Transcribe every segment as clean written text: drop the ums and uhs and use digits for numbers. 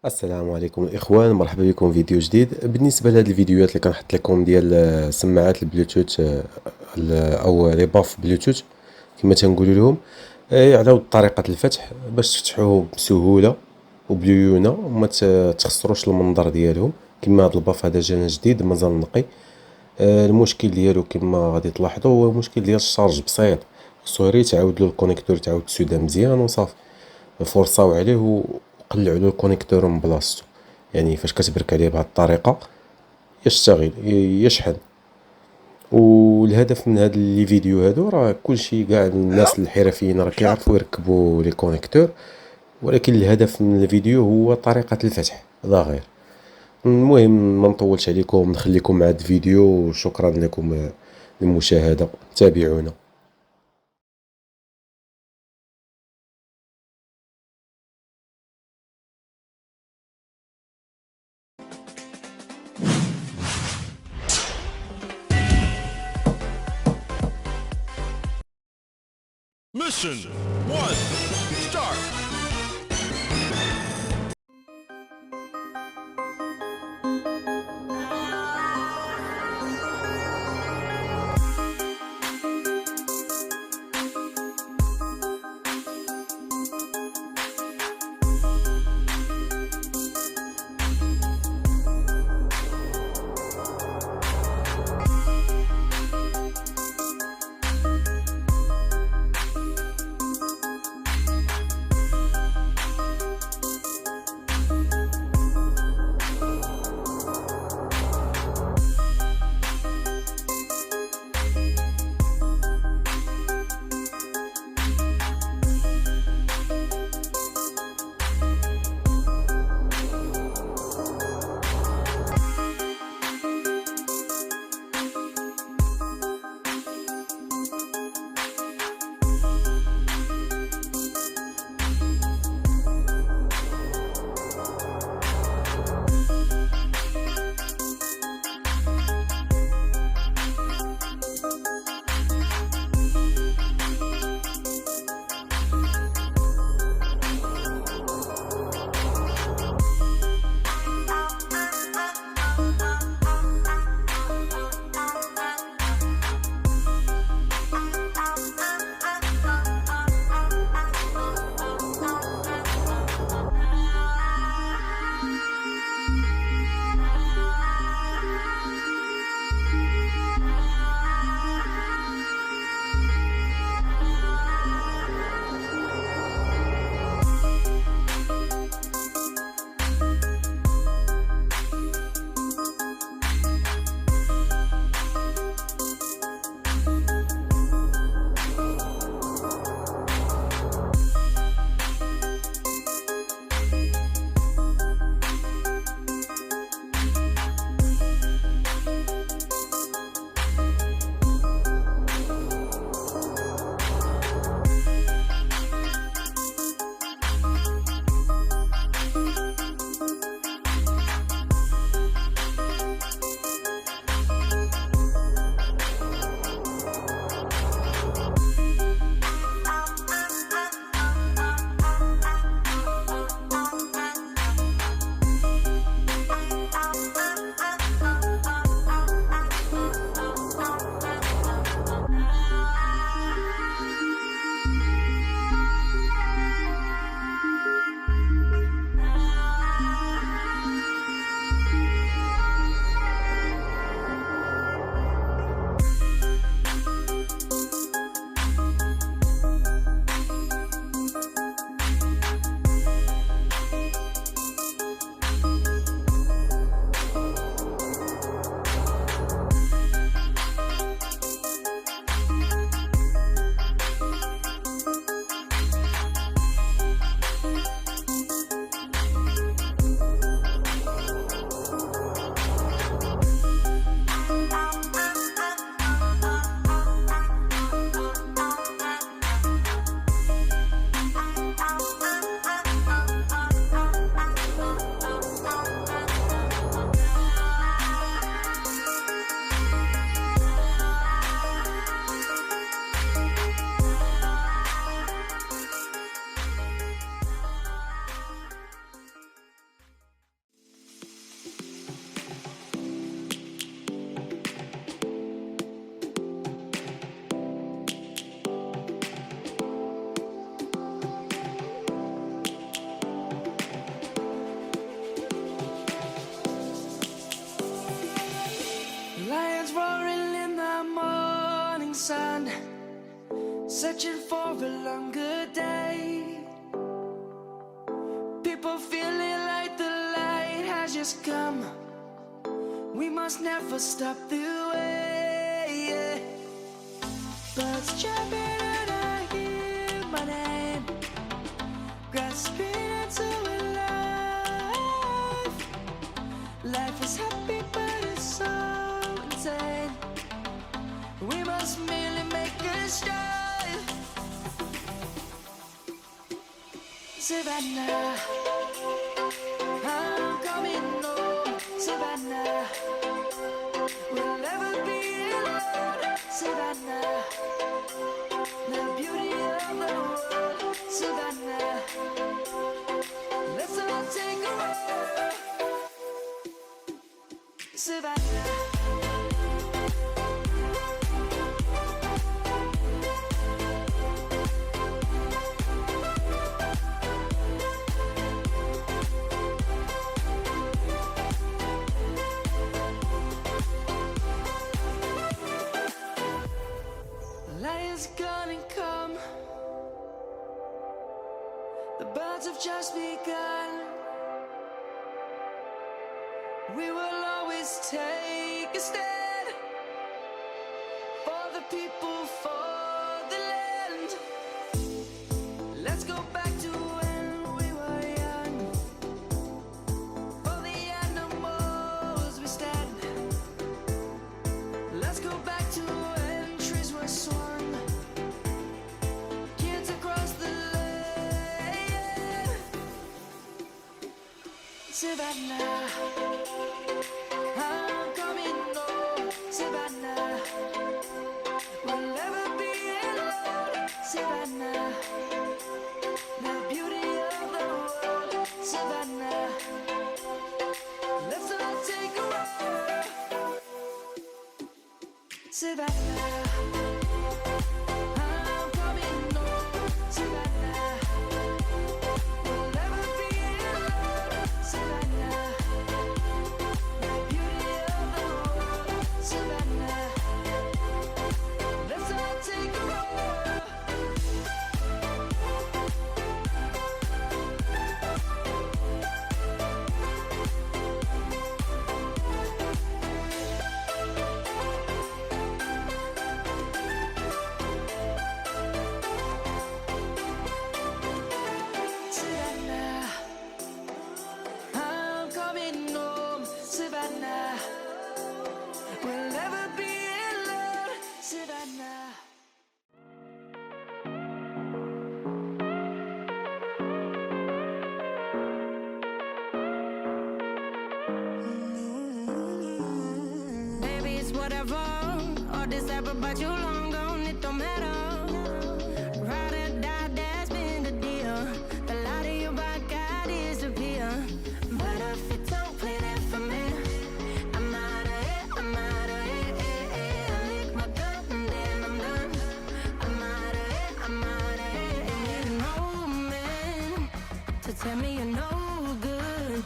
السلام عليكم الاخوان، مرحبا بكم في فيديو جديد. بالنسبه لهاد الفيديوهات اللي كنحط لكم ديال سماعات البلوتوث، او لي باف بلوتوث كما تنقولوا لهم، على طريقه الفتح باش تفتحوه بسهوله وبليونه وما تخسروش المنظر ديالهم. كما هاد الباف هذا جانا جديد مازال نقي. المشكل ديالو كما غادي تلاحظوا هو مشكل ديال الشارج بسيط، خصو غير تعاود له الكونيكتور، تعاود تسوده مزيان وصافي. فرصاو عليه وقلعوا له الكونيكتور من بلاصتو، يعني فاش كتبرك عليه بهاد الطريقه يشتغل يشحن. والهدف من هاد لي فيديو هادو راه كلشي كاع الناس الحرفيين راه كيعرفوا يركبوا لي كونيكتور، ولكن الهدف من الفيديو هو طريقه الفتح لا غير. المهم ما نطولش عليكم، نخليكم مع هاد الفيديو وشكرا لكم للمشاهده، تابعونا. Mission 1, start! has come. We must never stop the way, yeah. Birds chirping and I hear my name, grasping into a life. Life is happy but it's so insane. We must merely make a start. Savannah, I'm coming home. Savannah, we'll never be alone. Savannah, the beauty of the world. Savannah, let's all take a walk. Savannah. Lion's gonna come. The birds have just begun. We will always take a stand for the people, for the land. Let's go back to when we were young. For the animals we stand. Let's go back to when trees were swung. Kids across the land. Savannah, I'm coming home. Savannah, we'll never be alone. Savannah, the beauty of the world. Savannah, let's all take a walk. Savannah, I'm coming home. Savannah, we'll never be alone. Savannah, the beauty of the world. Savannah, let's all take a walk. Savannah, I'm coming home. Savannah, we'll never be alone. Savannah. Baby, it's whatever. All this ever about you long gone, it don't matter. Ride or die, that's been the deal. The light of your back, I disappear. But if you don't play that for me, I'm out of it, I'm out of it. I lick my gun and then I'm done. I'm out of it, I'm out of it. And you know, man, to tell me you're no good.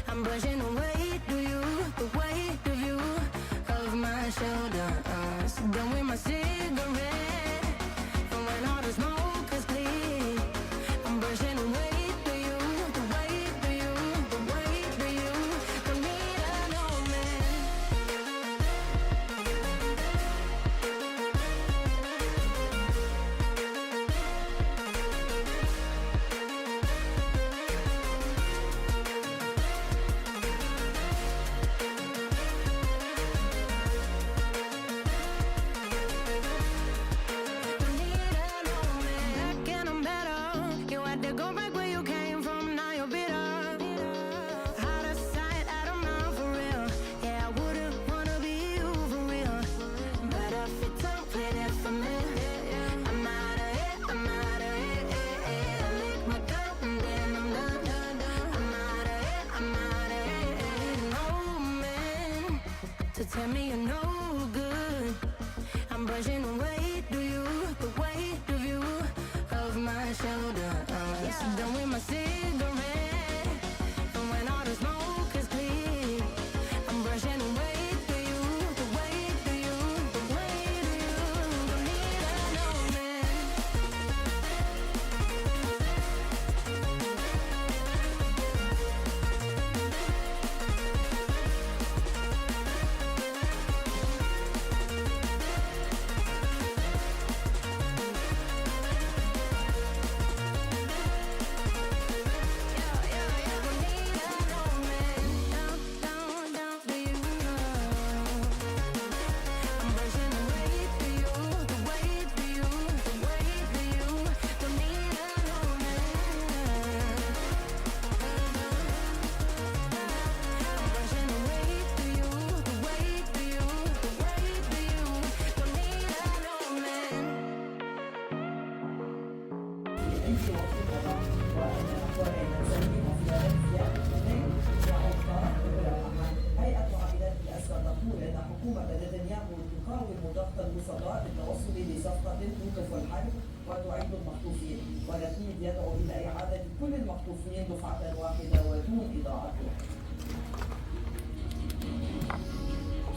I'm brushing the weight of you, the weight of you, of my shoulders. Done with my cigarette, and when all the smoke is clear, I'm brushing the weight of you, the weight of you, the weight of you. Don't need a no man. Don't need a no man. Back and I'm better. You had to go back where you came from, now you're bitter. Out of sight, out of mind for real. Yeah, I wouldn't wanna be you for real. But if you don't play that for me, I'm out of it, I'm out of it. I lick my gun and then I'm done. I'm out of it, I'm out of it. No man to tell me you're no good. I'm brushing the weight of you, the weight of you, of my shoulders. Done with my cigarette, and when all the smoke is clear, I'm brushing the weight of you, the weight of you, the weight of you. Don't need a no man.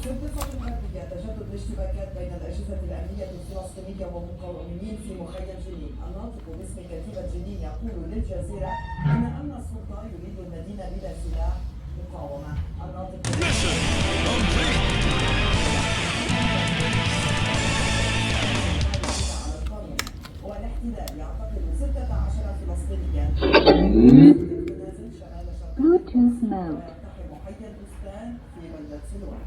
في الضفة الغربية تجدد الاشتباكات بين الأجهزة الأمنية الفلسطينية ومقاومين في مخيم جنين. الناطق باسم كتيبة جنين يقول للجزيرة إن أمن السلطة يريد المدينة بلا سلاح مقاومة. الناطق Mission complete. على القانون. والاحتلال يعتقل 16 فلسطينيا منازل شمال شرق Bluetooth mode. ويقتحم حي البستان في بلدة سلوان.